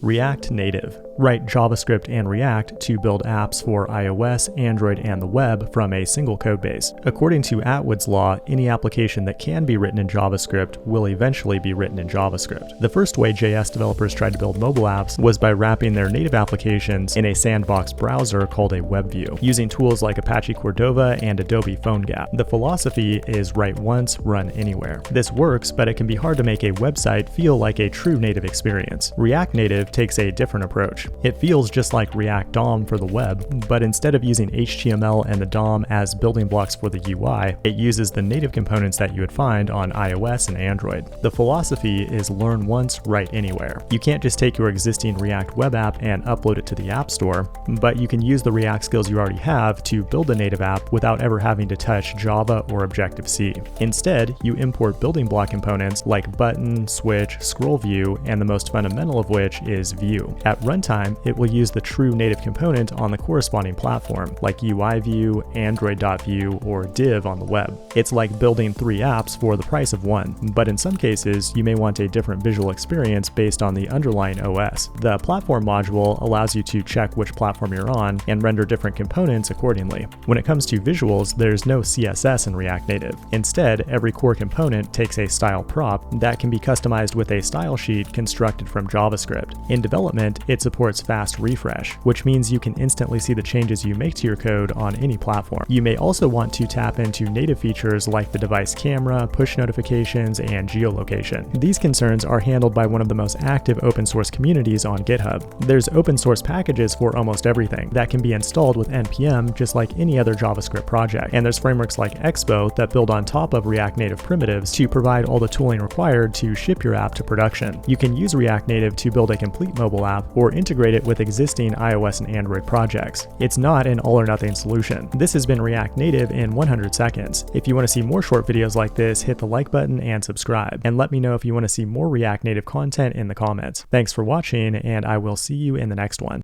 React Native. Write JavaScript and React to build apps for iOS, Android, and the web from a single codebase. According to Atwood's law, any application that can be written in JavaScript will eventually be written in JavaScript. The first way JS developers tried to build mobile apps was by wrapping their native applications in a sandbox browser called a web view, using tools like Apache Cordova and Adobe PhoneGap. The philosophy is write once, run anywhere. This works, but it can be hard to make a website feel like a true native experience. React Native takes a different approach. It feels just like React DOM for the web, but instead of using HTML and the DOM as building blocks for the UI, it uses the native components that you would find on iOS and Android. The philosophy is learn once, write anywhere. You can't just take your existing React web app and upload it to the App Store, but you can use the React skills you already have to build a native app without ever having to touch Java or Objective-C. Instead, you import building block components like button, switch, scroll view, and the most fundamental of which is view. At runtime, it will use the true native component on the corresponding platform, like UI view, Android.view, or div on the web. It's like building 3 apps for the price of one, but in some cases, you may want a different visual experience based on the underlying OS. The platform module allows you to check which platform you're on and render different components accordingly. When it comes to visuals, there's no CSS in React Native. Instead, every core component takes a style prop that can be customized with a style sheet constructed from JavaScript. In development, it supports fast refresh, which means you can instantly see the changes you make to your code on any platform. You may also want to tap into native features like the device camera, push notifications, and geolocation. These concerns are handled by one of the most active open source communities on GitHub. There's open source packages for almost everything that can be installed with npm just like any other JavaScript project. And there's frameworks like Expo that build on top of React Native primitives to provide all the tooling required to ship your app to production. You can use React Native to build a complete mobile app or integrate it with existing iOS and Android projects. It's not an all or nothing solution. This has been React Native in 100 seconds. If you want to see more short videos like this, hit the like button and subscribe. And let me know if you want to see more React Native content in the comments. Thanks for watching, and I will see you in the next one.